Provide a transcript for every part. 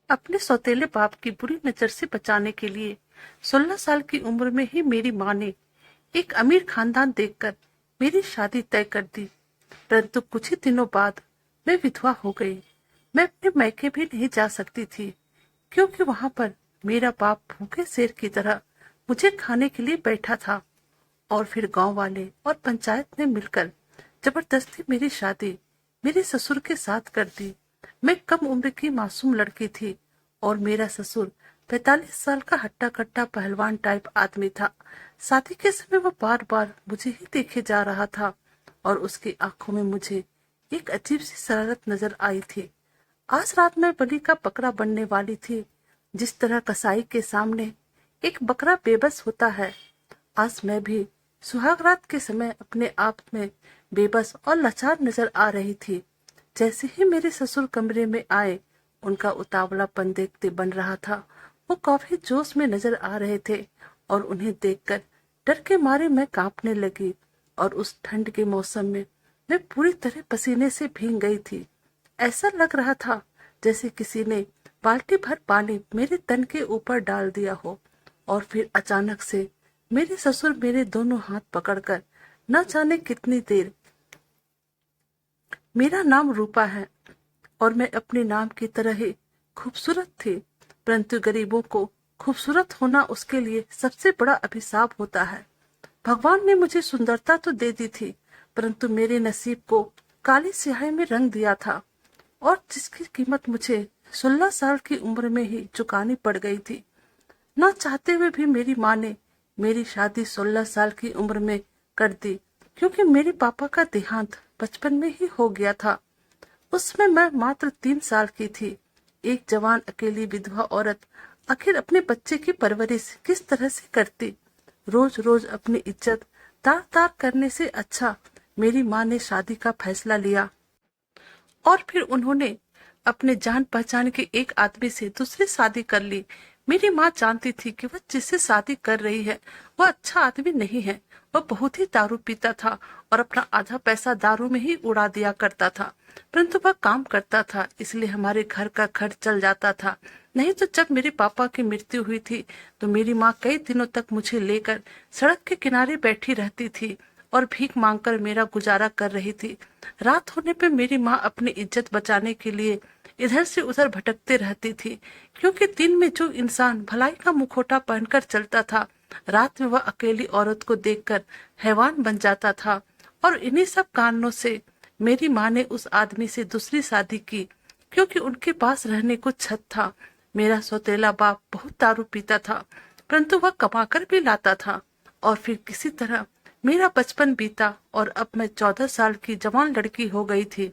अपने सौतेले बाप की बुरी नजर से बचाने के लिए 16 साल की उम्र में ही मेरी माँ ने एक अमीर खानदान देखकर मेरी शादी तय कर दी। परंतु कुछ ही दिनों बाद मैं विधवा हो गई। मैं अपने मायके भी नहीं जा सकती थी, क्योंकि वहां पर मेरा बाप भूखे शेर की तरह मुझे खाने के लिए बैठा था। और फिर गांव वाले और पंचायत ने मिलकर जबरदस्ती मेरी शादी मेरे ससुर के साथ कर दी। मैं कम उम्र की मासूम लड़की थी और मेरा ससुर 45 साल का हट्टा कट्टा पहलवान टाइप आदमी था। शादी के समय वो बार बार मुझे ही देखे जा रहा था और उसकी आंखों में मुझे एक अजीब सी शरारत नजर आई थी। आज रात में बलि का बकरा बनने वाली थी। जिस तरह कसाई के सामने एक बकरा बेबस होता है, आज मैं भी सुहाग रात के समय अपने आप में बेबस और लाचार नजर आ रही थी। जैसे ही मेरे ससुर कमरे में आए, उनका उतावलापन देखते बन रहा था। वो काफी जोश में नजर आ रहे थे और उन्हें देखकर डर के मारे मैं कांपने लगी। और उस ठंड के मौसम में मैं पूरी तरह पसीने से भीग गई थी। ऐसा लग रहा था जैसे किसी ने बाल्टी भर पानी मेरे तन के ऊपर डाल दिया हो। और फिर अचानक से मेरे ससुर मेरे दोनों हाथ पकड़कर न जाने कितनी देर, मेरा नाम रूपा है और मैं अपने नाम की तरह ही खूबसूरत थी, परंतु गरीबों को खूबसूरत होना उसके लिए सबसे बड़ा अभिशाप होता है। भगवान ने मुझे सुंदरता तो दे दी थी, परंतु मेरे नसीब को काली स्याही में रंग दिया था, और जिसकी कीमत मुझे 16 साल की उम्र में ही चुकानी पड़ गई थी। न चाहते हुए भी मेरी माँ ने मेरी शादी 16 साल की उम्र में कर दी, क्योंकि मेरे पापा का देहांत बचपन में ही हो गया था। उसमें मैं मात्र 3 साल की थी। एक जवान अकेली विधवा औरत आखिर अपने बच्चे की परवरिश किस तरह से करती। रोज रोज अपनी इज्जत तार तार करने से अच्छा मेरी माँ ने शादी का फैसला लिया। और फिर उन्होंने अपने जान पहचान के एक आदमी से दूसरी शादी कर ली। मेरी माँ जानती थी कि वह जिससे शादी कर रही है वह अच्छा आदमी नहीं है। वह बहुत ही दारू पीता था और अपना आधा पैसा दारू में ही उड़ा दिया करता था, परंतु वह काम करता था, इसलिए हमारे घर का खर्च चल जाता था। नहीं तो जब मेरे पापा की मृत्यु हुई थी तो मेरी माँ कई दिनों तक मुझे लेकर सड़क के किनारे बैठी रहती थी और भीख मांगकर मेरा गुजारा कर रही थी। रात होने पे मेरी माँ अपनी इज्जत बचाने के लिए इधर से उधर भटकते रहती थी, क्योंकि दिन में जो इंसान भलाई का मुखौटा पहनकर चलता था, रात में वह अकेली औरत को देखकर हैवान बन जाता था। और इन्हीं सब कारणों से मेरी माँ ने उस आदमी से दूसरी शादी की, क्योंकि उनके पास रहने को छत था। मेरा सौतेला बाप बहुत दारू पीता था, परंतु वह कमाकर भी लाता था। और फिर किसी तरह मेरा बचपन बीता और अब मैं 14 साल की जवान लड़की हो गई थी।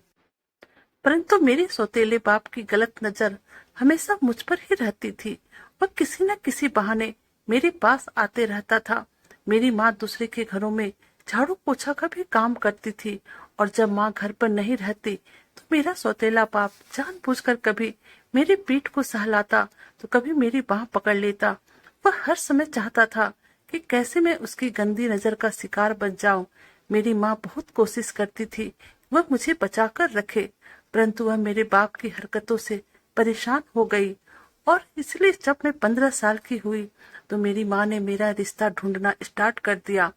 परंतु मेरे सौतेले बाप की गलत नजर हमेशा मुझ पर ही रहती थी। वह किसी न किसी बहाने मेरे पास आते रहता था। मेरी माँ दूसरे के घरों में झाड़ू पोछा का भी काम करती थी, और जब माँ घर पर नहीं रहती तो मेरा सौतेला बाप जानबूझकर कभी मेरी पीठ को सहलाता तो कभी मेरी बाह पकड़ लेता। वह हर समय चाहता था कि कैसे मैं उसकी गंदी नजर का शिकार बन जाऊं। मेरी माँ बहुत कोशिश करती थी वह मुझे बचा कर रखे, परंतु वह मेरे बाप की हरकतों से परेशान हो गई। और इसलिए जब मैं 15 साल की हुई तो मेरी माँ ने मेरा रिश्ता ढूंढना स्टार्ट कर दिया।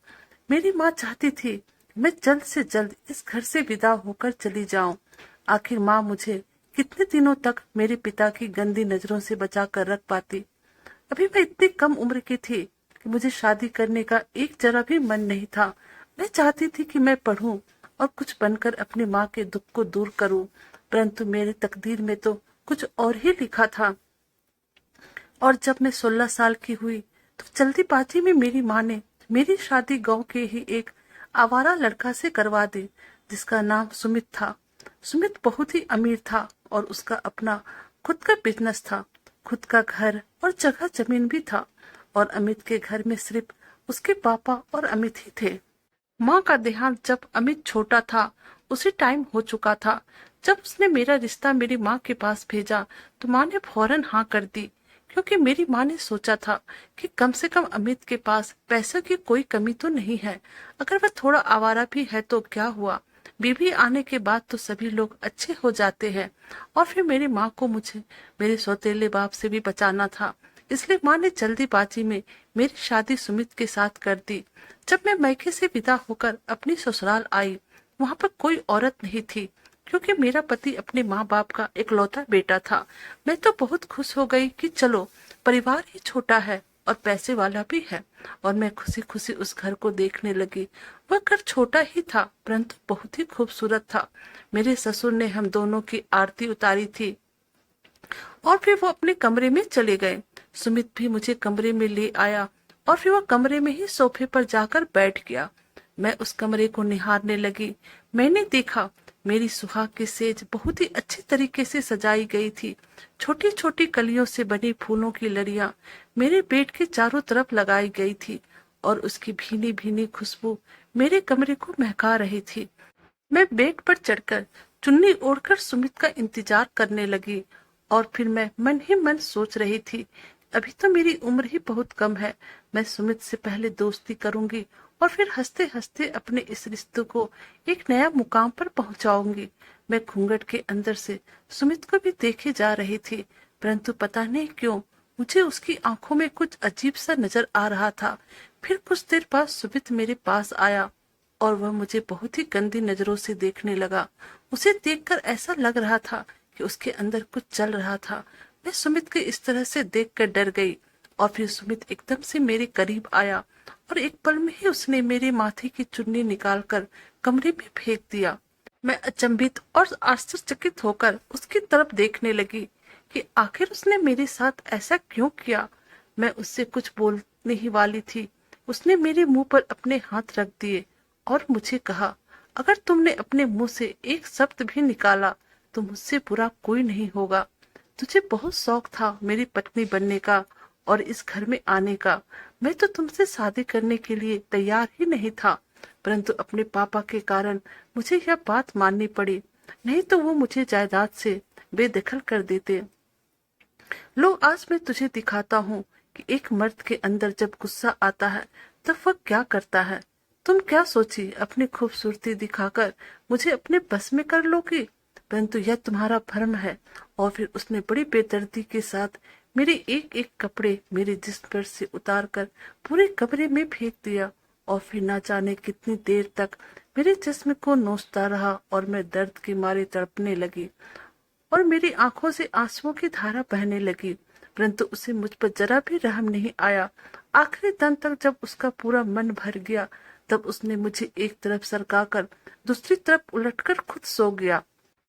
मेरी माँ चाहती थी मैं जल्द से जल्द इस घर से विदा होकर चली जाऊं। आखिर माँ मुझे कितने दिनों तक मेरे पिता की गंदी नजरों से बचा कर रख पाती। अभी मैं इतनी कम उम्र की थी कि मुझे शादी करने का एक जरा भी मन नहीं था। मैं चाहती थी कि मैं पढ़ूं और कुछ बनकर अपनी माँ के दुख को दूर करूं, परंतु मेरे तकदीर में तो कुछ और ही लिखा था। और जब मैं 16 साल की हुई तो जल्दीबाजी में मेरी माँ ने मेरी शादी गांव के ही एक आवारा लड़का से करवा दी, जिसका नाम सुमित था। सुमित बहुत ही अमीर था और उसका अपना खुद का बिजनेस था, खुद का घर और जगह जमीन भी था। और अमित के घर में सिर्फ उसके पापा और अमित ही थे। माँ का देहांत जब अमित छोटा था उसी टाइम हो चुका था। जब उसने मेरा रिश्ता मेरी माँ के पास भेजा तो माँ ने फौरन हाँ कर दी, क्योंकि मेरी माँ ने सोचा था कि कम से कम अमित के पास पैसों की कोई कमी तो नहीं है। अगर वह थोड़ा आवारा भी है तो क्या हुआ, बीवी आने के बाद तो सभी लोग अच्छे हो जाते हैं, और फिर मेरी माँ को मुझे मेरे सौतेले बाप से भी बचाना था, इसलिए माँ ने जल्दीबाजी में मेरी शादी सुमित के साथ कर दी। जब मैं मैके से विदा होकर अपनी ससुराल आई, वहां पर कोई औरत नहीं थी, क्योंकि मेरा पति अपने माँ बाप का इकलौता बेटा था। मैं तो बहुत खुश हो गई कि चलो, परिवार ही छोटा है और पैसे वाला भी है, और मैं खुशी खुशी उस घर को देखने लगी। वह घर छोटा ही था, परंतु बहुत ही खूबसूरत था। मेरे ससुर ने हम दोनों की आरती उतारी थी और फिर वो अपने कमरे में चले गए। सुमित भी मुझे कमरे में ले आया और फिर वह कमरे में ही सोफे पर जाकर बैठ गया। मैं उस कमरे को निहारने लगी। मैंने देखा मेरी सुहाग की सेज बहुत ही अच्छी तरीके से सजाई गई थी। छोटी छोटी कलियों से बनी फूलों की लड़ियां मेरे बेड के चारों तरफ लगाई गई थी, और उसकी भीनी भीनी खुशबू मेरे कमरे को महका रही थी। मैं बेड पर चढ़कर चुन्नी ओढ़कर सुमित का इंतजार करने लगी, और फिर मैं मन ही मन सोच रही थी, अभी तो मेरी उम्र ही बहुत कम है। मैं सुमित से पहले दोस्ती करूंगी और फिर हंसते हंसते अपने इस रिश्ते को एक नया मुकाम पर पहुंचाऊंगी। मैं घूंघट के अंदर से सुमित को भी देखे जा रही थी, परंतु पता नहीं क्यों मुझे उसकी आंखों में कुछ अजीब सा नजर आ रहा था। फिर कुछ देर बाद सुमित मेरे पास आया और वह मुझे बहुत ही गंदी नजरों से देखने लगा। उसे देखकर ऐसा लग रहा था कि उसके अंदर कुछ चल रहा था। मैं सुमित के इस तरह से देखकर डर गई, और फिर सुमित एकदम से मेरे करीब आया और एक पल में ही उसने मेरे माथे की चुन्नी निकालकर कमरे में फेंक दिया। मैं अचंभित और आश्चर्यचकित होकर उसकी तरफ देखने लगी कि आखिर उसने मेरे साथ ऐसा क्यों किया। मैं उससे कुछ बोलने ही वाली थी, उसने मेरे मुंह पर अपने हाथ रख दिए और मुझे कहा, अगर तुमने अपने मुंह से एक शब्द भी निकाला तो मुझसे बुरा कोई नहीं होगा। तुझे बहुत शौक था मेरी पत्नी बनने का और इस घर में आने का। मैं तो तुमसे शादी करने के लिए तैयार ही नहीं था, परंतु अपने पापा के कारण मुझे यह बात माननी पड़ी, नहीं तो वो मुझे जायदाद से बेदखल कर देते। लो, आज मैं तुझे दिखाता हूँ कि एक मर्द के अंदर जब गुस्सा आता है तब वह क्या करता है। तुम क्या सोची, अपनी खूबसूरती दिखाकर मुझे अपने बस में कर लोगी, परंतु यह तुम्हारा भ्रम है। और फिर उसने बड़ी बेदर्दी के साथ मेरे एक एक कपड़े मेरे जिस्म पर से उतार कर पूरे कमरे में फेंक दिया, और फिर ना जाने कितनी देर तक मेरे जिस्म को नोचता रहा, और मैं दर्द के मारे तड़पने लगी और मेरी आंखों से आंसुओं की धारा बहने लगी, परंतु उसे मुझ पर जरा भी रहम नहीं आया। आखिरी दम तक जब उसका पूरा मन भर गया, तब उसने मुझे एक तरफ सरकाकर दूसरी तरफ उलटकर खुद सो गया।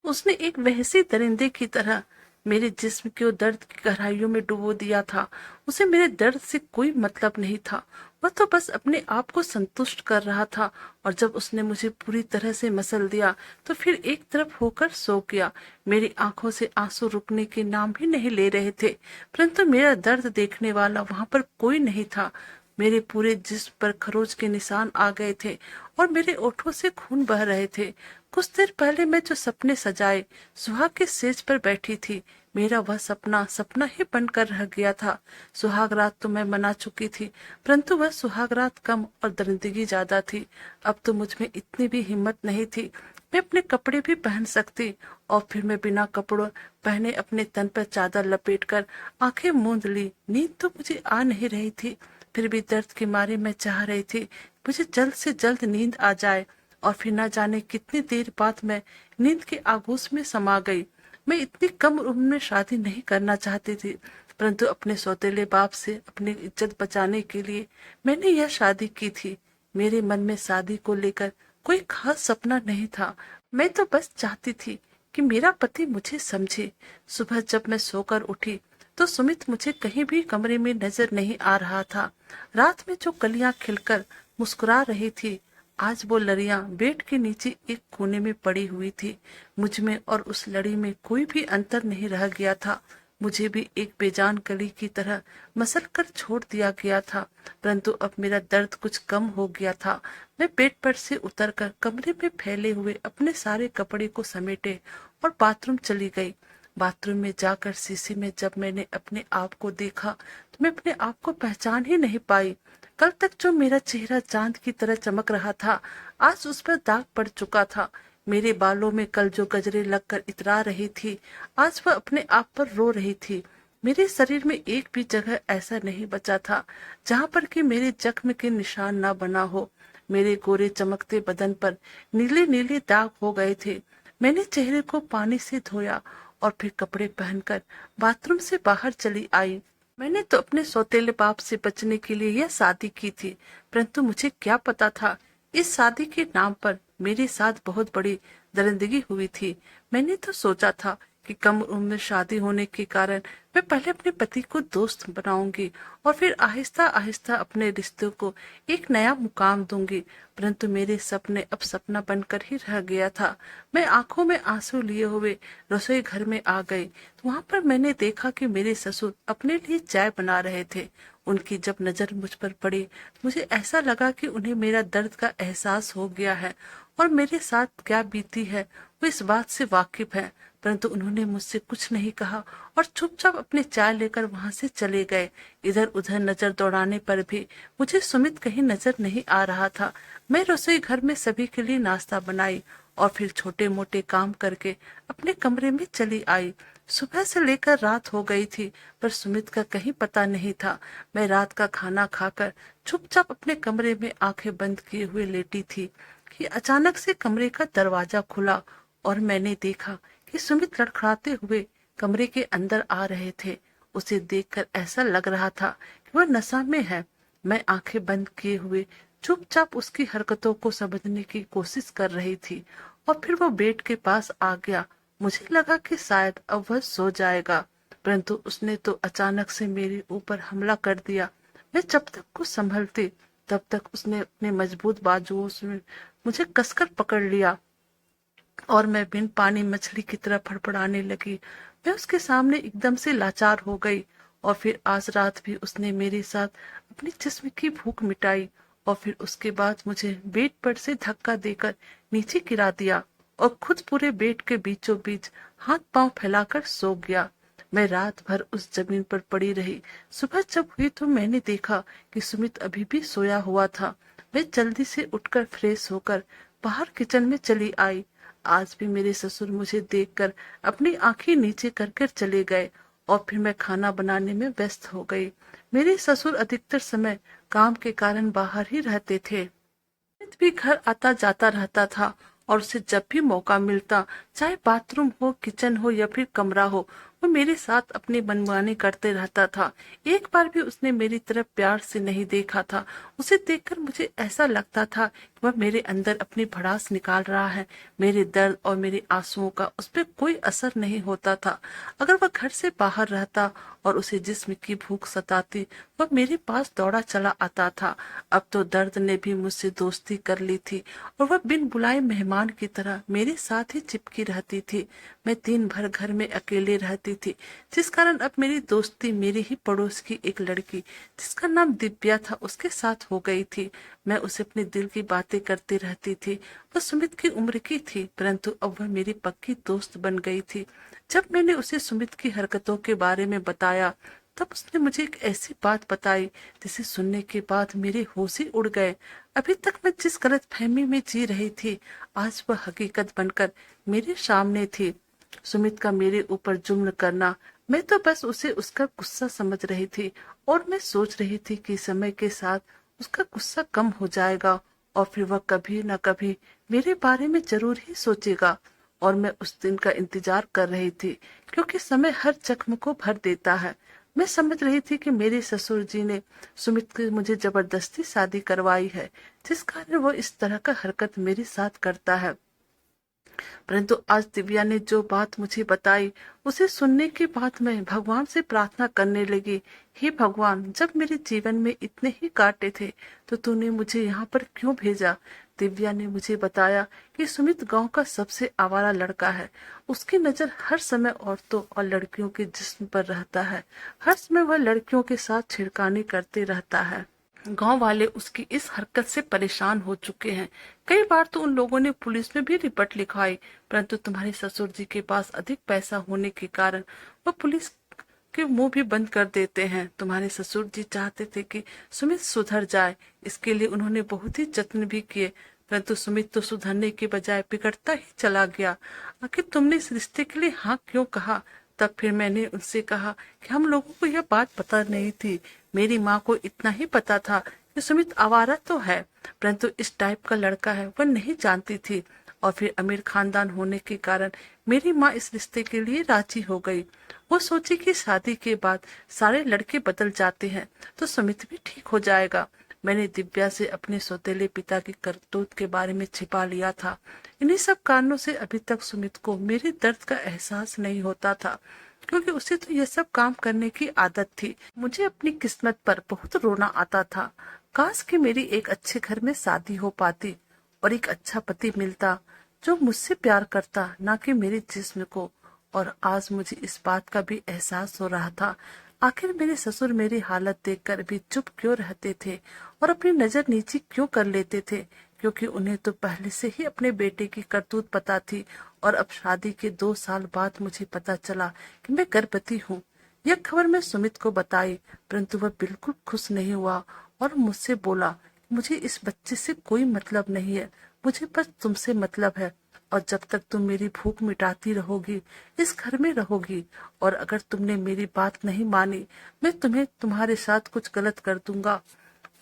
उसने एक वहशी दरिंदे की तरह मेरे जिस्म को दर्द की गहराइयों में डुबो दिया था। उसे मेरे दर्द से कोई मतलब नहीं था, वह तो बस अपने आप को संतुष्ट कर रहा था। और जब उसने मुझे पूरी तरह से मसल दिया तो फिर एक तरफ होकर सो गया। मेरी आंखों से आंसू रुकने के नाम भी नहीं ले रहे थे, परंतु मेरा दर्द देखने वाला वहां पर कोई नहीं था। मेरे पूरे जिस्म पर खरोच के निशान आ गए थे और मेरे ओठों से खून बह रहे थे। कुछ देर पहले मैं जो सपने सजाए सुहाग के सेज पर बैठी थी, मेरा वह सपना सपना ही बनकर रह गया था। सुहाग रात तो मैं मना चुकी थी, परंतु वह सुहाग रात कम और दरिंदगी ज्यादा थी। अब तो मुझ में इतनी भी हिम्मत नहीं थी, मैं अपने कपड़े भी पहन सकती। और फिर मैं बिना कपड़ों पहने अपने तन पर चादर लपेटकर आंखें मूंद ली। नींद तो मुझे आ नहीं रही थी, फिर भी दर्द के मारे मैं चाह रही थी मुझे जल्द से जल्द नींद आ जाए। और फिर ना जाने कितनी देर बाद मैं नींद के आगोश में समा गई। मैं इतनी कम उम्र में शादी नहीं करना चाहती थी, परंतु अपने सौतेले बाप से अपनी इज्जत बचाने के लिए मैंने यह शादी की थी। मेरे मन में शादी को लेकर कोई खास सपना नहीं था, मैं तो बस चाहती थी कि मेरा पति मुझे समझे। सुबह जब मैं सोकर उठी तो सुमित मुझे कहीं भी कमरे में नजर नहीं आ रहा था। रात में जो कलियां खिलकर मुस्कुरा रही थी, आज वो लड़ियां बेड के नीचे एक कोने में पड़ी हुई थी। मुझ में और उस लड़ी में कोई भी अंतर नहीं रह गया था। मुझे भी एक बेजान कली की तरह मसल कर छोड़ दिया गया था, परंतु अब मेरा दर्द कुछ कम हो गया था। मैं बेड पर से उतरकर कमरे में फैले हुए अपने सारे कपड़े को समेटे और बाथरूम चली गई। बाथरूम में जाकर शीशे में जब मैंने अपने आप को देखा तो मैं अपने आप को पहचान ही नहीं पाई। कल तक जो मेरा चेहरा चांद की तरह चमक रहा था, आज उस पर दाग पड़ चुका था। मेरे बालों में कल जो गजरे लगकर इतरा रही थी, आज वह अपने आप पर रो रही थी। मेरे शरीर में एक भी जगह ऐसा नहीं बचा था जहां पर कि मेरे जख्म के निशान ना बना हो। मेरे गोरे चमकते बदन पर नीले नीले दाग हो गए थे। मैंने चेहरे को पानी से धोया और फिर कपड़े पहनकर बाथरूम से बाहर चली आई। मैंने तो अपने सौतेले बाप से बचने के लिए यह शादी की थी, परंतु मुझे क्या पता था इस शादी के नाम पर मेरे साथ बहुत बड़ी दरिंदगी हुई थी। मैंने तो सोचा था कि कम उम्र में शादी होने के कारण मैं पहले अपने पति को दोस्त बनाऊंगी और फिर आहिस्ता आहिस्ता अपने रिश्तों को एक नया मुकाम दूंगी, परंतु मेरे सपने अब सपना बनकर ही रह गया था। मैं आंखों में आंसू लिए हुए रसोई घर में आ गई, तो वहां पर मैंने देखा कि मेरे ससुर अपने लिए चाय बना रहे थे। उनकी जब नजर मुझ पर पड़ी, मुझे ऐसा लगा कि उन्हें मेरा दर्द का एहसास हो गया है और मेरे साथ क्या बीती है वो इस बात से वाकिफ है, परंतु उन्होंने मुझसे कुछ नहीं कहा और चुपचाप अपनी चाय लेकर वहां से चले गए। इधर उधर नजर दौड़ाने पर भी मुझे सुमित कहीं नजर नहीं आ रहा था। मैं रसोई घर में सभी के लिए नाश्ता बनाई और फिर छोटे मोटे काम करके अपने कमरे में चली आई। सुबह से लेकर रात हो गई थी, पर सुमित का कहीं पता नहीं था। मैं रात का खाना खाकर चुपचाप अपने कमरे में आंखें बंद किए हुए लेटी थी कि अचानक से कमरे का दरवाजा खुला और मैंने देखा कि सुमित लड़खड़ाते हुए कमरे के अंदर आ रहे थे। उसे देखकर ऐसा लग रहा था कि वह नशा में है। मैं आंखें बंद किए हुए चुपचाप उसकी हरकतों को समझने की कोशिश कर रही थी और फिर वो बेड के पास आ गया। मुझे लगा कि शायद अब वह सो जाएगा, परंतु उसने तो अचानक से मेरे ऊपर हमला कर दिया। मैं जब तक कुछ संभलती तब तक उसने अपने मजबूत बाजुओं से मुझे कसकर पकड़ लिया और मैं बिन पानी मछली की तरह फड़फड़ाने लगी। मैं उसके सामने एकदम से लाचार हो गई और फिर आज रात भी उसने मेरे साथ अपनी जिस्म की भूख मिटाई और फिर उसके बाद मुझे बेड पर से धक्का देकर नीचे गिरा दिया और खुद पूरे बेड के बीचों बीच हाथ पांव फैलाकर सो गया। मैं रात भर उस जमीन पर पड़ी रही। सुबह जब हुई तो मैंने देखा कि सुमित अभी भी सोया हुआ था। मैं जल्दी से उठकर फ्रेश होकर बाहर किचन में चली आई। आज भी मेरे ससुर मुझे देखकर अपनी आंखें नीचे कर कर चले गए और फिर मैं खाना बनाने में व्यस्त हो गई। मेरे ससुर अधिकतर समय काम के कारण बाहर ही रहते थे। अमित भी घर आता जाता रहता था और उसे जब भी मौका मिलता, चाहे बाथरूम हो, किचन हो या फिर कमरा हो, वो मेरे साथ अपनी मनमानी करते रहता था। एक बार भी उसने मेरी तरफ प्यार से नहीं देखा था। उसे देखकर मुझे ऐसा लगता था कि वह मेरे अंदर अपनी भड़ास निकाल रहा है। मेरे दर्द और मेरे आंसुओं का उस पर कोई असर नहीं होता था। अगर वह घर से बाहर रहता और उसे जिस्म की भूख सताती, वह मेरे पास दौड़ा चला आता था। अब तो दर्द ने भी मुझसे दोस्ती कर ली थी और वह बिन बुलाए मेहमान की तरह मेरे साथ ही चिपकी रहती थी। मैं दिन भर घर में अकेले रहती थी, जिस कारण अब मेरी दोस्ती मेरी ही पड़ोस की एक लड़की जिसका नाम दिव्या था उसके साथ हो गई थी। मैं उसे अपने दिल की बातें करती रहती थी। वह सुमित की उम्र की थी, परंतु अब वह मेरी पक्की दोस्त बन गई थी। जब मैंने उसे सुमित की हरकतों के बारे में बताया, तब उसने मुझे एक ऐसी बात बताई जिसे सुनने के बाद मेरे होश ही उड़ गए। अभी तक मैं जिस गलतफहमी में जी रही थी, आज वह हकीकत बनकर मेरे सामने थी। सुमित का मेरे ऊपर जुल्म करना, मैं तो बस उसे उसका गुस्सा समझ रही थी और मैं सोच रही थी कि समय के साथ उसका गुस्सा कम हो जाएगा और फिर वह कभी न कभी मेरे बारे में जरूर ही सोचेगा। और मैं उस दिन का इंतजार कर रही थी, क्योंकि समय हर जख्म को भर देता है। मैं समझ रही थी कि मेरे ससुर जी ने सुमित की मुझे जबरदस्ती शादी करवाई है, जिस कारण वो इस तरह का हरकत मेरे साथ करता है। परंतु आज दिव्या ने जो बात मुझे बताई, उसे सुनने के बाद मैं भगवान से प्रार्थना करने लगी, हे भगवान, जब मेरे जीवन में इतने ही कांटे थे तो तूने मुझे यहाँ पर क्यों भेजा। दिव्या ने मुझे बताया कि सुमित गांव का सबसे आवारा लड़का है। उसकी नजर हर समय औरतों और लड़कियों के जिस्म पर रहता है। हर समय वह लड़कियों के साथ छिड़कानी करते रहता है। गांव वाले उसकी इस हरकत से परेशान हो चुके हैं। कई बार तो उन लोगों ने पुलिस में भी रिपोर्ट लिखवाई, परंतु तुम्हारे ससुर जी के पास अधिक पैसा होने के कारण वह पुलिस के मुंह भी बंद कर देते हैं। तुम्हारे ससुर जी चाहते थे कि सुमित सुधर जाए, इसके लिए उन्होंने बहुत ही जत्न भी किए, परंतु सुमित तो सुधरने के बजाय बिगड़ता ही चला गया। आखिर तुमने इस रिश्ते के लिए हाँ क्यों कहा? तब फिर मैंने उनसे कहा कि हम लोगों को यह बात पता नहीं थी। मेरी माँ को इतना ही पता था कि सुमित आवारा तो है, परंतु इस टाइप का लड़का है वह नहीं जानती थी। और फिर अमीर खानदान होने के कारण मेरी माँ इस रिश्ते के लिए राजी हो गई। वो सोची कि शादी के बाद सारे लड़के बदल जाते हैं तो सुमित भी ठीक हो जाएगा। मैंने दिव्या से अपने सौतेले पिता की करतूत के बारे में छिपा लिया था। इन्हीं सब कारणों से अभी तक सुमित को मेरे दर्द का एहसास नहीं होता था, क्योंकि उसे तो यह सब काम करने की आदत थी। मुझे अपनी किस्मत पर बहुत रोना आता था। काश कि मेरी एक अच्छे घर में शादी हो पाती और एक अच्छा पति मिलता जो मुझसे प्यार करता, ना कि मेरे जिस्म को। और आज मुझे इस बात का भी एहसास हो रहा था, आखिर मेरे ससुर मेरी हालत देखकर भी चुप क्यों रहते थे और अपनी नजर नीची क्यों कर लेते थे, क्योंकि उन्हें तो पहले से ही अपने बेटे की करतूत पता थी। और अब शादी के 2 साल बाद मुझे पता चला कि मैं गर्भवती हूँ। यह खबर मैं सुमित को बताई, परंतु वह बिल्कुल खुश नहीं हुआ और मुझसे बोला, मुझे इस बच्चे से कोई मतलब नहीं है, मुझे बस तुमसे मतलब है। और जब तक तुम मेरी भूख मिटाती रहोगी, इस घर में रहोगी, और अगर तुमने मेरी बात नहीं मानी, मैं तुम्हें तुम्हारे साथ कुछ गलत कर दूंगा,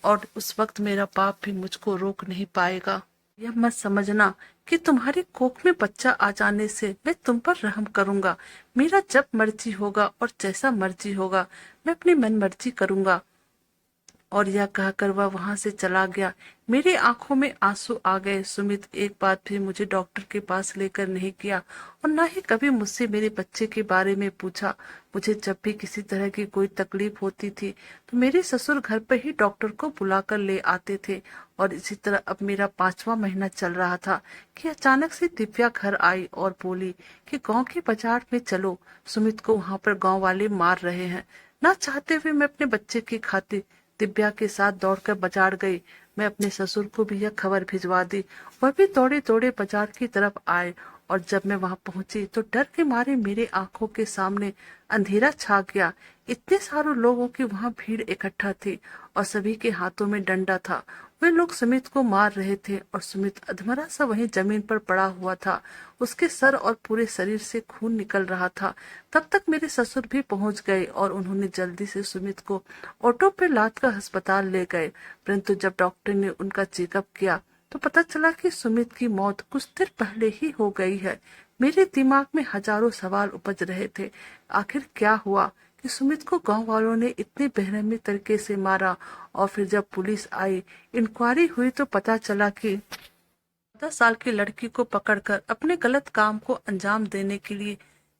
और उस वक्त मेरा पाप भी मुझको रोक नहीं पाएगा। यह मत समझना कि तुम्हारी कोख में बच्चा आ जाने से मैं तुम पर रहम करूंगा। मेरा जब मर्जी होगा और जैसा मर्जी होगा, मैं अपनी मन मर्जी करूंगा। और यह कहकर वह वहां से चला गया। मेरी आंखों में आंसू आ गए। सुमित एक बार भी मुझे डॉक्टर के पास लेकर नहीं गया और न ही कभी मुझसे मेरे बच्चे के बारे में पूछा। मुझे जब भी किसी तरह की कोई तकलीफ होती थी तो मेरे ससुर घर पर ही डॉक्टर को बुलाकर ले आते थे। और इसी तरह अब मेरा 5वां महीना चल रहा था कि अचानक से दिव्या घर आई और बोली कि गांव के बाजार में चलो, सुमित को वहां पर गांव वाले मार रहे हैं। ना चाहते हुए मैं अपने बच्चे की खातिर दिव्या के साथ दौड़कर बाजार गई। मैं अपने ससुर को भी यह खबर भिजवा दी। वह भी दौड़े दौड़े बाजार की तरफ आए, और जब मैं वहां पहुंची तो डर के मारे मेरे आंखों के सामने अंधेरा छा गया। इतने सारे लोगों की वहां भीड़ इकट्ठा थी और सभी के हाथों में डंडा था। वे लोग सुमित को मार रहे थे और सुमित अधमरा सा वहीं जमीन पर पड़ा हुआ था। उसके सर और पूरे शरीर से खून निकल रहा था। तब तक मेरे ससुर भी पहुंच गए और उन्होंने जल्दी से सुमित को ऑटो पे लाद कर अस्पताल ले गए। परंतु जब डॉक्टर ने उनका चेकअप किया तो पता चला कि सुमित की मौत कुछ देर पहले ही हो गई है। मेरे दिमाग में हजारों सवाल उपज रहे थे। आखिर क्या हुआ कि सुमित को गांव वालों ने इतने बेरहमी तरीके से मारा? और फिर जब पुलिस आई, इंक्वायरी हुई तो पता चला कि 10 साल की लड़की को पकड़कर अपने गलत काम को अंजाम देने के लिए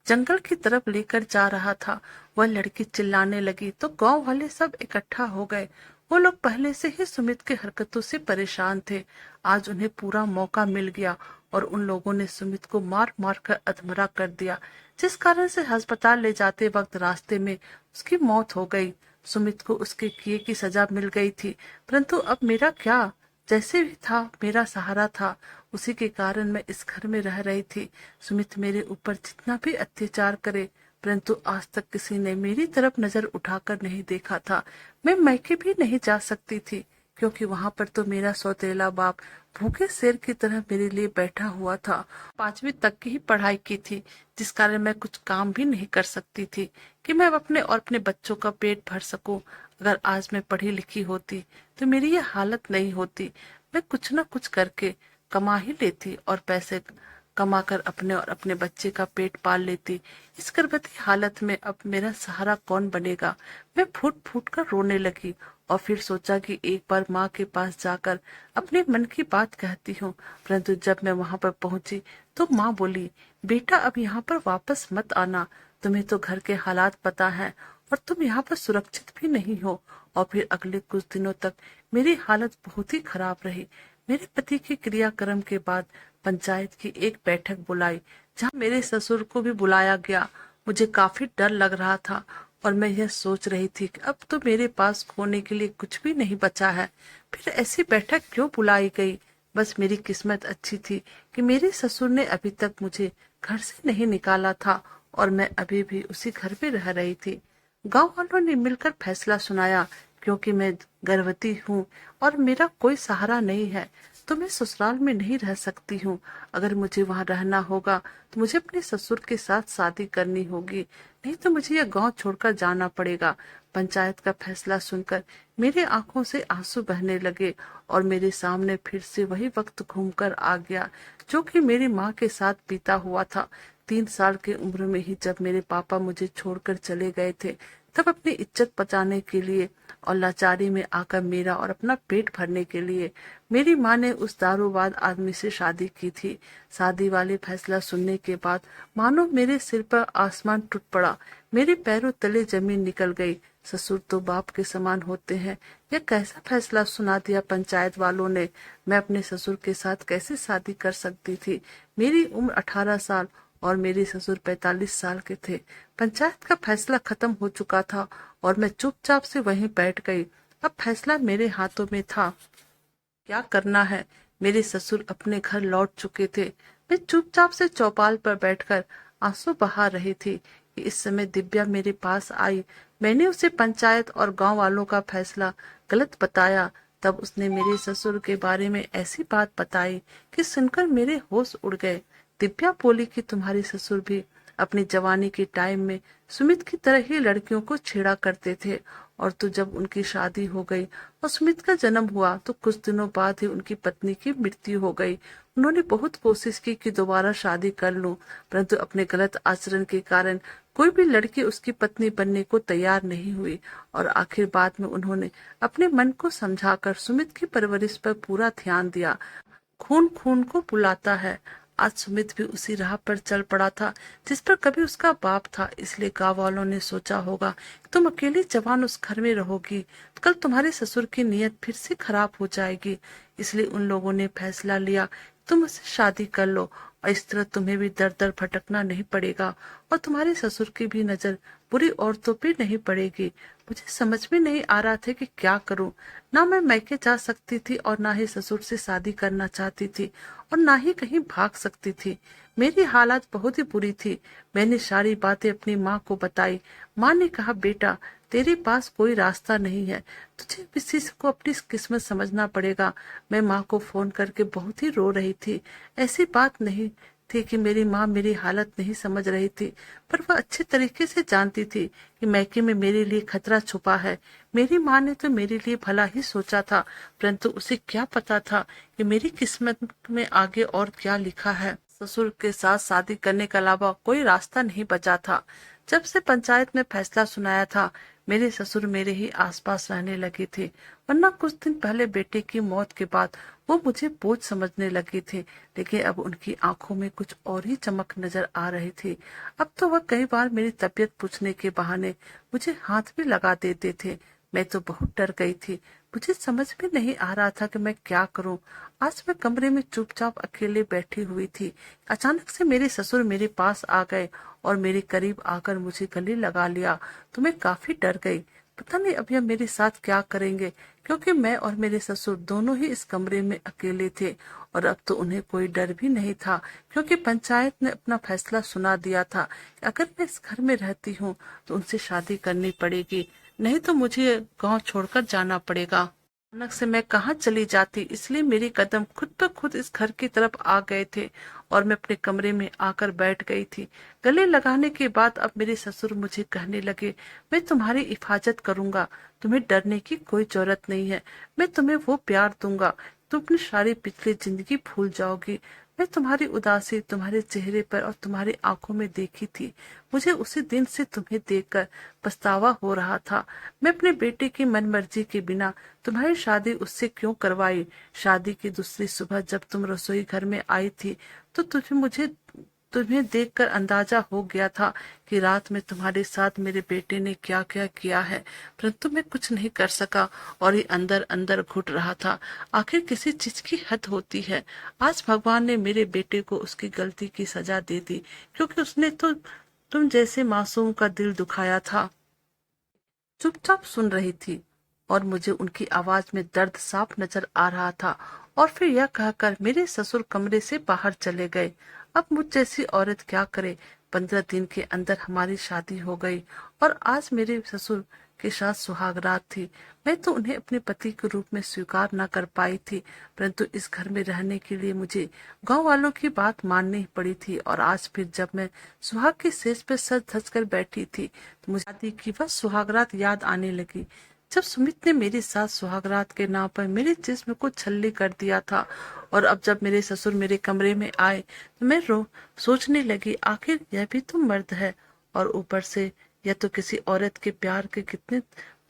जंगल की तरफ लेकर जा रहा था। वह लड़की चिल्लाने लगी तो गांव वाले सब इकट्ठा हो गए। वो लोग पहले से ही सुमित के हरकतों से परेशान थे। आज उन्हें पूरा मौका मिल गया और उन लोगों ने सुमित को मार मार कर अधमरा कर दिया, जिस कारण से अस्पताल ले जाते वक्त रास्ते में उसकी मौत हो गई। सुमित को उसके किए की सजा मिल गई थी, परंतु अब मेरा क्या? जैसे भी था मेरा सहारा था, उसी के कारण मैं इस घर में रह रही थी। सुमित मेरे ऊपर जितना भी अत्याचार करे, परंतु आज तक किसी ने मेरी तरफ नजर उठाकर नहीं देखा था। मैं मायके भी नहीं जा सकती थी, क्योंकि वहां पर तो मेरा सौतेला बाप भूखे शेर की तरह मेरे लिए बैठा हुआ था। 5वीं तक की ही पढ़ाई की थी, जिस कारण मैं कुछ काम भी नहीं कर सकती थी कि मैं अपने और अपने बच्चों का पेट भर सकूं। अगर आज मैं पढ़ी लिखी होती तो मेरी ये हालत नहीं होती। मैं कुछ न कुछ करके कमा ही लेती और पैसे कमा कर अपने और अपने बच्चे का पेट पाल लेती। इस गर्भवती हालत में अब मेरा सहारा कौन बनेगा? मैं फूट फूट कर रोने लगी और फिर सोचा कि एक बार माँ के पास जाकर अपने मन की बात कहती हूँ। परंतु जब मैं वहां पर पहुंची तो माँ बोली, बेटा अब यहाँ पर वापस मत आना, तुम्हें तो घर के हालात पता है और तुम यहाँ पर सुरक्षित भी नहीं हो। और फिर अगले कुछ दिनों तक मेरी हालत बहुत ही खराब रही। मेरे पति के क्रियाक्रम के बाद पंचायत की एक बैठक बुलाई, जहाँ मेरे ससुर को भी बुलाया गया। मुझे काफी डर लग रहा था और मैं यह सोच रही थी कि अब तो मेरे पास खोने के लिए कुछ भी नहीं बचा है। फिर ऐसी बैठक क्यों बुलाई गई? बस मेरी किस्मत अच्छी थी कि मेरे ससुर ने अभी तक मुझे घर से नहीं निकाला था और मैं अभी भी उसी घर में रह रही थी। गांव वालों ने मिलकर फैसला सुनाया, क्योंकि मैं गर्भवती हूँ और मेरा कोई सहारा नहीं है, तो मैं ससुराल में नहीं रह सकती हूँ। अगर मुझे वहाँ रहना होगा तो मुझे अपने ससुर के साथ शादी करनी होगी, नहीं तो मुझे यह गांव छोड़कर जाना पड़ेगा। पंचायत का फैसला सुनकर मेरी आंखों से आंसू बहने लगे और मेरे सामने फिर से वही वक्त घूमकर आ गया जो कि मेरी माँ के साथ बीता हुआ था। 3 साल की उम्र में ही जब मेरे पापा मुझे छोड़कर चले गए थे, तब अपनी इज्जत बचाने के लिए और लाचारी में आकर मेरा और अपना पेट भरने के लिए मेरी माँ ने उस दारूबाज आदमी से शादी की थी। शादी वाले फैसला सुनने के बाद मानो मेरे सिर पर आसमान टूट पड़ा, मेरे पैरों तले जमीन निकल गई। ससुर तो बाप के समान होते हैं, यह कैसा फैसला सुना दिया पंचायत वालों ने। मैं अपने ससुर के साथ कैसे शादी कर सकती थी। मेरी उम्र 18 साल और मेरे ससुर 45 साल के थे। पंचायत का फैसला खत्म हो चुका था और मैं चुपचाप से वहीं बैठ गई। अब फैसला मेरे हाथों में था, क्या करना है। मेरे ससुर अपने घर लौट चुके थे। मैं चुपचाप से चौपाल पर बैठकर आंसू बहा रही थी कि इस समय दिव्या मेरे पास आई। मैंने उसे पंचायत और गांव वालों का फैसला गलत बताया। तब उसने मेरे ससुर के बारे में ऐसी बात बताई कि सुनकर मेरे होश उड़ गए। दिव्या बोली कि तुम्हारे ससुर भी अपनी जवानी के टाइम में सुमित की तरह ही लड़कियों को छेड़ा करते थे, और तो जब उनकी शादी हो गई और सुमित का जन्म हुआ तो कुछ दिनों बाद ही उनकी पत्नी की मृत्यु हो गई। उन्होंने बहुत कोशिश की कि दोबारा शादी कर लूं, परंतु अपने गलत आचरण के कारण कोई भी लड़की उसकी पत्नी बनने को तैयार नहीं हुई, और आखिर बाद में उन्होंने अपने मन को समझाकर सुमित की परवरिश पर पूरा ध्यान दिया। खून खून को बुलाता है। आज सुमित भी उसी राह पर चल पड़ा था जिस पर कभी उसका बाप था। इसलिए गांव वालों ने सोचा होगा कि तुम अकेली जवान उस घर में रहोगी तो कल तुम्हारे ससुर की नीयत फिर से खराब हो जाएगी। इसलिए उन लोगों ने फैसला लिया कि तुम उससे शादी कर लो, और इस तरह तुम्हें भी दर दर भटकना नहीं पड़ेगा और तुम्हारे ससुर की भी नजर बुरी औरतों पे नहीं पड़ेगी। मुझे समझ में नहीं आ रहा था कि क्या करूं। ना मैं मायके जा सकती थी और ना ही ससुर से शादी करना चाहती थी और ना ही कहीं भाग सकती थी। मेरी हालत बहुत ही बुरी थी। मैंने सारी बातें अपनी माँ को बताई। माँ ने कहा, बेटा तेरे पास कोई रास्ता नहीं है, तुझे किसी को अपनी किस्मत समझना पड़ेगा। मैं माँ को फोन करके बहुत ही रो रही थी। ऐसी बात नहीं थी कि मेरी माँ मेरी हालत नहीं समझ रही थी, पर वह अच्छे तरीके से जानती थी कि मैके में मेरे लिए खतरा छुपा है। मेरी माँ ने तो मेरे लिए भला ही सोचा था, परंतु उसे क्या पता था कि मेरी किस्मत में आगे और क्या लिखा है। ससुर के साथ शादी करने के अलावा कोई रास्ता नहीं बचा था। जब से पंचायत में फैसला सुनाया था, मेरे ससुर मेरे ही आसपास रहने लगे थे, वरना कुछ दिन पहले बेटे की मौत के बाद वो मुझे बोझ समझने लगे थे। लेकिन अब उनकी आंखों में कुछ और ही चमक नजर आ रही थी। अब तो वह कई बार मेरी तबीयत पूछने के बहाने मुझे हाथ भी लगा देते थे। मैं तो बहुत डर गई थी। मुझे समझ में नहीं आ रहा था कि मैं क्या करूं। आज मैं कमरे में चुपचाप अकेले बैठी हुई थी। अचानक से मेरे ससुर मेरे पास आ गए और मेरे करीब आकर मुझे गले लगा लिया, तो मैं काफी डर गई। पता नहीं अब यह मेरे साथ क्या करेंगे, क्योंकि मैं और मेरे ससुर दोनों ही इस कमरे में अकेले थे। और अब तो उन्हें कोई डर भी नहीं था, क्योंकि पंचायत ने अपना फैसला सुना दिया था कि अगर मैं इस घर में रहती हूँ तो उनसे शादी करनी पड़ेगी, नहीं तो मुझे गांव छोड़कर जाना पड़ेगा। अचानक से मैं कहाँ चली जाती, इसलिए मेरे कदम खुद ब खुद इस घर की तरफ आ गए थे और मैं अपने कमरे में आकर बैठ गई थी। गले लगाने के बाद अब मेरे ससुर मुझे कहने लगे, मैं तुम्हारी हिफाजत करूंगा, तुम्हें डरने की कोई जरूरत नहीं है। मैं तुम्हें वो प्यार दूंगा, तुम अपनी सारी पिछली जिंदगी भूल जाओगी। मैं तुम्हारी उदासी तुम्हारे चेहरे पर और तुम्हारी आंखों में देखी थी। मुझे उसी दिन से तुम्हें देखकर पछतावा हो रहा था। मैं अपने बेटे की मनमर्जी के बिना तुम्हारी शादी उससे क्यों करवाई। शादी की दूसरी सुबह जब तुम रसोई घर में आई थी तो तुम्हें देखकर अंदाजा हो गया था कि रात में तुम्हारे साथ मेरे बेटे ने क्या क्या किया है, परंतु मैं कुछ नहीं कर सका और ये अंदर अंदर घुट रहा था। आखिर किसी चीज की हद होती है। आज भगवान ने मेरे बेटे को उसकी गलती की सजा दे दी, क्योंकि उसने तो तुम जैसे मासूम का दिल दुखाया था। चुपचाप सुन रही थी और मुझे उनकी आवाज में दर्द साफ नजर आ रहा था। और फिर यह कहकर मेरे ससुर कमरे से बाहर चले गए। अब मुझ जैसी औरत क्या करे। 15 दिन के अंदर हमारी शादी हो गई और आज मेरे ससुर के साथ सुहागरात थी। मैं तो उन्हें अपने पति के रूप में स्वीकार न कर पाई थी, परंतु इस घर में रहने के लिए मुझे गांव वालों की बात माननी पड़ी थी। और आज फिर जब मैं सुहाग की सेज पर सज धज कर बैठी थी तो मुझे शादी की वह सुहागरात याद आने लगी, जब सुमित ने मेरे साथ सुहागरात के नाम पर मेरे जिस्म को छल्ली कर दिया था। और अब जब मेरे ससुर मेरे कमरे में आए तो मैं सोचने लगी, आखिर यह भी तो मर्द है, और ऊपर से यह तो किसी औरत के प्यार के कितने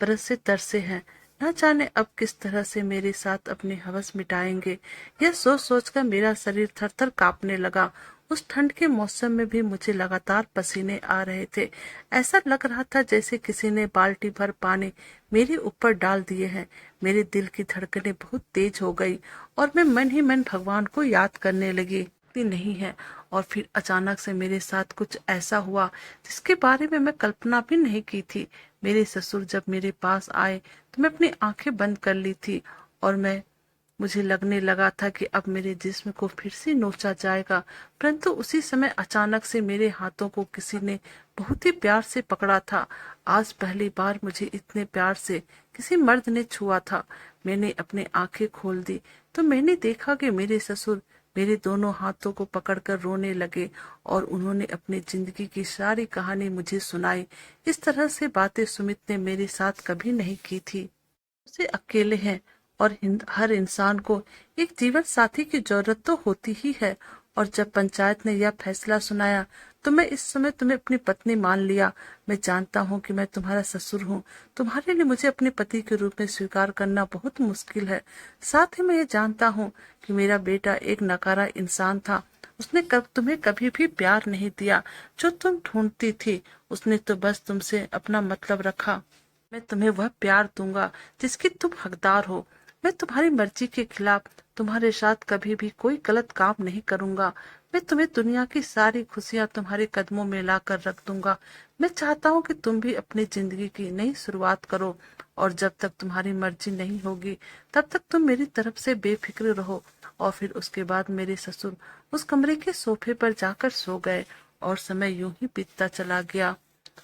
बरस से तरसे हैं। न जाने अब किस तरह से मेरे साथ अपने हवस मिटाएंगे। यह सोच सोच कर मेरा शरीर थर थर कांपने लगा। उस ठंड के मौसम में भी मुझे लगातार पसीने आ रहे थे। ऐसा लग रहा था जैसे किसी ने बाल्टी भर पानी मेरे ऊपर डाल दिए हैं। मेरे दिल की धड़कनें बहुत तेज हो गई और मैं मन ही मन भगवान को याद करने लगी। नहीं है। और फिर अचानक से मेरे साथ कुछ ऐसा हुआ जिसके बारे में मैं कल्पना भी नहीं की थी। मेरे ससुर जब मेरे पास आए तो मैं अपनी आंखें बंद कर ली थी और मुझे लगने लगा था कि अब मेरे जिस्म को फिर से नोचा जाएगा, परंतु उसी समय अचानक से मेरे हाथों को किसी ने बहुत ही प्यार से पकड़ा था। आज पहली बार मुझे इतने प्यार से किसी मर्द ने छुआ था। मैंने अपनी आंखें खोल दी तो मैंने देखा कि मेरे ससुर मेरे दोनों हाथों को पकड़कर रोने लगे और उन्होंने अपनी जिंदगी की सारी कहानी मुझे सुनाई। इस तरह से बातें सुमित ने मेरे साथ कभी नहीं की थी। उसे अकेले हैं और हर इंसान को एक जीवन साथी की जरूरत तो होती ही है। और जब पंचायत ने यह फैसला सुनाया तो मैं इस समय तुम्हें अपनी पत्नी मान लिया। मैं जानता हूँ कि मैं तुम्हारा ससुर हूँ। तुम्हारे लिए मुझे अपने पति के रूप में स्वीकार करना बहुत मुश्किल है। साथ ही मैं ये जानता हूँ कि मेरा बेटा एक नकारा इंसान था। उसने तुम्हें कभी भी प्यार नहीं दिया जो तुम ढूंढती थी। उसने तो बस तुमसे अपना मतलब रखा। मैं तुम्हें वह प्यार दूंगा जिसकी तुम हकदार हो। मैं तुम्हारी मर्जी के खिलाफ तुम्हारे साथ कभी भी कोई गलत काम नहीं करूंगा। मैं तुम्हें दुनिया की सारी खुशियां तुम्हारे कदमों में ला कर रख दूंगा। मैं चाहता हूँ कि तुम भी अपनी जिंदगी की नई शुरुआत करो और जब तक तुम्हारी मर्जी नहीं होगी तब तक तुम मेरी तरफ से बेफिक्र रहो। और फिर उसके बाद मेरे ससुर उस कमरे के सोफे पर जाकर सो गए और समय यूं ही बीतता चला गया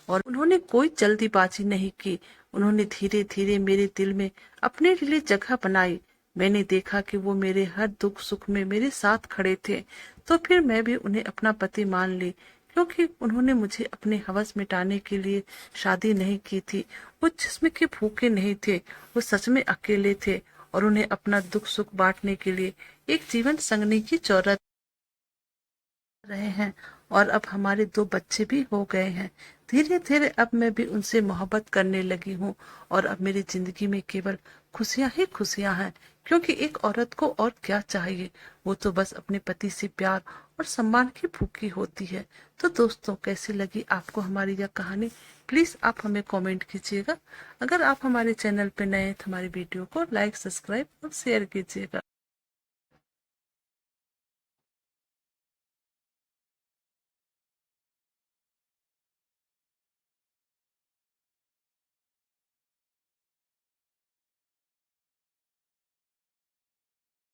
और उन्होंने कोई जल्दीबाजी नहीं की। उन्होंने धीरे धीरे मेरे दिल में अपने लिए जगह बनाई। मैंने देखा कि वो मेरे हर दुख सुख में मेरे साथ खड़े थे, तो फिर मैं भी उन्हें अपना पति मान ली, क्योंकि उन्होंने मुझे अपने हवस मिटाने के लिए शादी नहीं की थी। वो जिस्म के भूखे नहीं थे, वो सच में अकेले थे और उन्हें अपना दुख सुख बांटने के लिए एक जीवन संगनी की जरूरत रहे हैं। और अब हमारे 2 बच्चे भी हो गए हैं। धीरे धीरे अब मैं भी उनसे मोहब्बत करने लगी हूँ और अब मेरी जिंदगी में केवल खुशियां ही खुशियां हैं, क्योंकि एक औरत को और क्या चाहिए। वो तो बस अपने पति से प्यार और सम्मान की भूखी होती है। तो दोस्तों, कैसी लगी आपको हमारी यह कहानी? प्लीज आप हमें कमेंट कीजिएगा। अगर आप हमारे चैनल पे नए हैं तो हमारी वीडियो को लाइक, सब्सक्राइब और शेयर कीजिएगा।